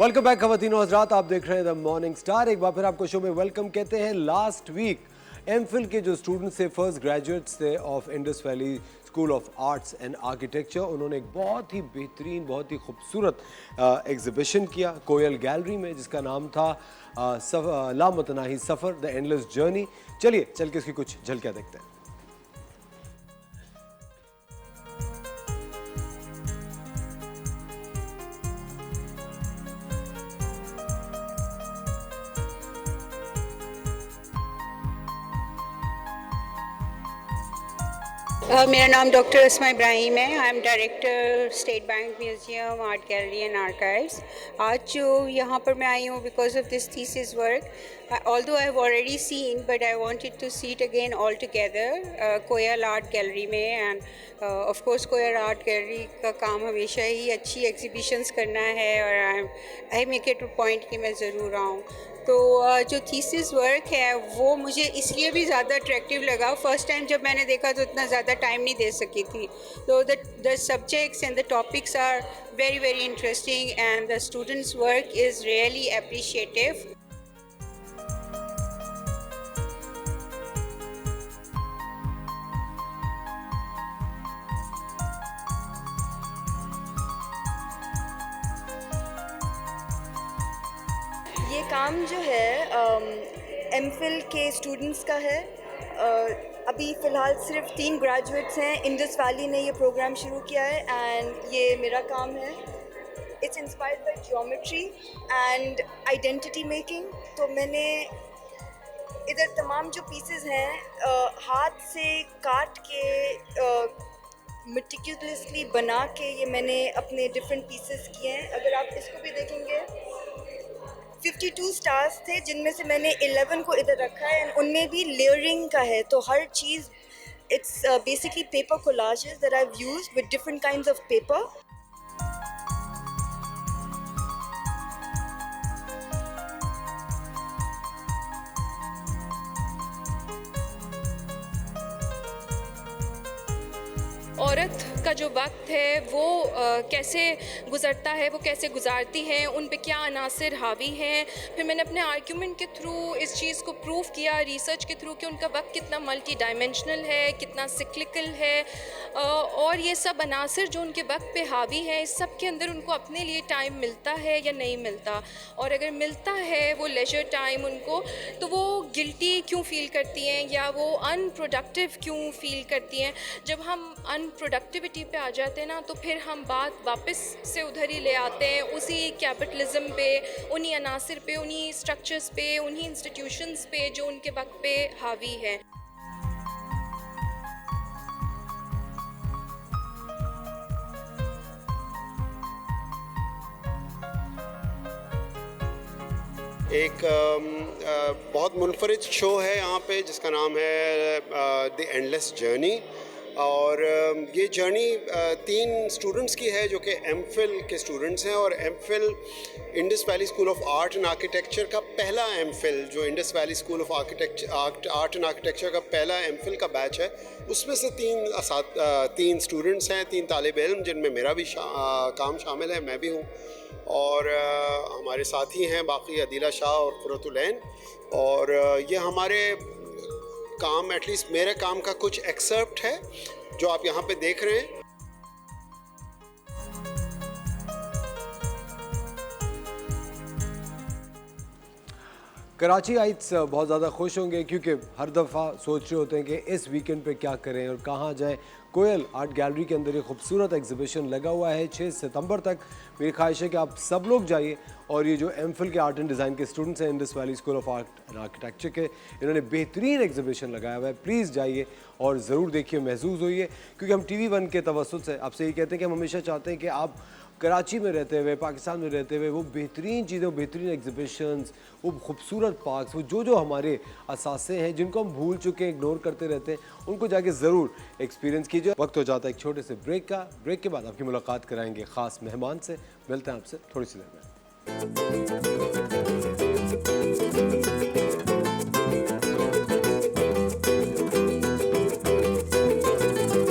Welcome back खवातीन और हज़रात, आप देख रहे हैं द मॉर्निंग स्टार। एक बार फिर आपको शो में वेलकम कहते हैं। लास्ट वीक एमफिल के जो स्टूडेंट्स थे, फर्स्ट ग्रेजुएट्स थे of Indus valley school of arts and architecture, उन्होंने एक बहुत ही बेहतरीन, बहुत ही खूबसूरत एग्जिबिशन किया कोयल गैलरी में, जिसका नाम था लामतनाही सफ़र, द एंडलेस जर्नी। चलिए चल के इसकी कुछ झलकियाँ देखते हैं। मेरा नाम डॉक्टर अस्मा इब्राहिम है। I am director State Bank Museum Art Gallery and Archives. आज जो यहाँ पर मैं आई हूँ because of this thesis work, although I have already seen but I wanted to see it again all together Koel art gallery में। And of course Koel art gallery का काम हमेशा ही अच्छी एग्जीबिशंस करना है और I make it a point कि मैं ज़रूर आऊँ। तो जो थीसिस वर्क है वो मुझे इसलिए भी ज़्यादा अट्रैक्टिव लगा। फर्स्ट टाइम जब मैंने देखा तो इतना ज़्यादा टाइम नहीं दे सकी थी। तो the subjects and the topics are very very interesting and the students work is really appreciative. ये काम जो है एमफिल के स्टूडेंट्स का है। अभी फ़िलहाल सिर्फ 3 ग्रेजुएट्स हैं। इंडस वैली ने ये प्रोग्राम शुरू किया है एंड ये मेरा काम है। It's inspired by geometry and identity making. तो मैंने इधर तमाम जो पीसेस हैं हाथ से काट के मेटिकुलसली बना के ये मैंने अपने डिफरेंट पीसेस किए हैं। अगर आप इसको भी देखेंगे 52 स्टार्स थे जिनमें से मैंने 11 को इधर रखा है एंड उनमें भी लेयरिंग का है। तो हर चीज़ it's basically paper collages that I have used with different kinds of paper. औरत का जो वक्त है वो कैसे गुज़रता है, वो कैसे गुजारती है, उन पे क्या अनासर हावी हैं। फिर मैंने अपने आर्ग्यूमेंट के थ्रू इस चीज़ को प्रूव किया, रिसर्च के थ्रू, कि उनका वक्त कितना मल्टी डायमेंशनल है, कितना सिक्लिकल है, और ये सब अनासर जो उनके वक्त पे हावी हैं, इस सब के अंदर उनको अपने लिए टाइम मिलता है या नहीं मिलता, और अगर मिलता है वो लेजर टाइम उनको, तो वो गिल्टी क्यों फ़ील करती हैं या वो अनप्रोडक्टिव क्यों फ़ील करती हैं। जब हम प्रोडक्टिविटी पे आ जाते हैं ना, तो फिर हम बात वापस से उधर ही ले आते हैं, उसी कैपिटलिज्म पे, उन्हीं अनासिर पे, उन्हीं स्ट्रक्चर्स पे, उन्हीं इंस्टीट्यूशंस पे जो उनके वक्त पे हावी है। एक बहुत मुनफरिद शो है यहाँ पे जिसका नाम है द एंडलेस जर्नी। और ये जर्नी 3 स्टूडेंट्स की है जो कि एमफिल के स्टूडेंट्स हैं। और MPhil Indus valley school of art and architecture का पहला एमफिल, जो Indus valley school of art and architecture का पहला एमफिल का बैच है, उसमें से 3 स्टूडेंट्स हैं, 3 तालिब इल्म, जिनमें मेरा भी काम शामिल है, मैं भी हूँ। और हमारे साथी हैं बाकी अदीला शाह और क़ुर्रतुल-ऐन। और ये हमारे काम, एटलीस्ट मेरे काम का कुछ एक्सर्प्ट है जो आप यहाँ पे देख रहे हैं। कराची आइट्स बहुत ज़्यादा खुश होंगे क्योंकि हर दफ़ा सोच रहे होते हैं कि इस वीकेंड पे क्या करें और कहाँ जाएं। कोयल आर्ट गैलरी के अंदर ये खूबसूरत एग्जीबिशन लगा हुआ है 6 सितंबर तक। मेरी ख्वाहिश है कि आप सब लोग जाइए और ये जो एमफिल के आर्ट एंड डिज़ाइन के स्टूडेंट्स हैं Indus valley school of art and architecture के, इन्होंने बेहतरीन एग्जीबिशन लगाया हुआ है। प्लीज़ जाइए और ज़रूर देखिए, महसूस होइए, क्योंकि हम TV1 के तवज्जुद से आपसे ये कहते हैं कि हम हमेशा चाहते हैं कि आप कराची में रहते हुए, पाकिस्तान में रहते हुए, वो बेहतरीन चीज़ें, बेहतरीन एग्जीबिशंस, वो खूबसूरत पार्क्स, वो जो हमारे असासे हैं जिनको हम भूल चुके हैं, इग्नोर करते रहते हैं, उनको जाके ज़रूर एक्सपीरियंस कीजिए। वक्त हो जाता है एक छोटे से ब्रेक का। ब्रेक के बाद आपकी मुलाकात कराएंगे ख़ास मेहमान से। मिलते हैं आपसे थोड़ी सी देर में।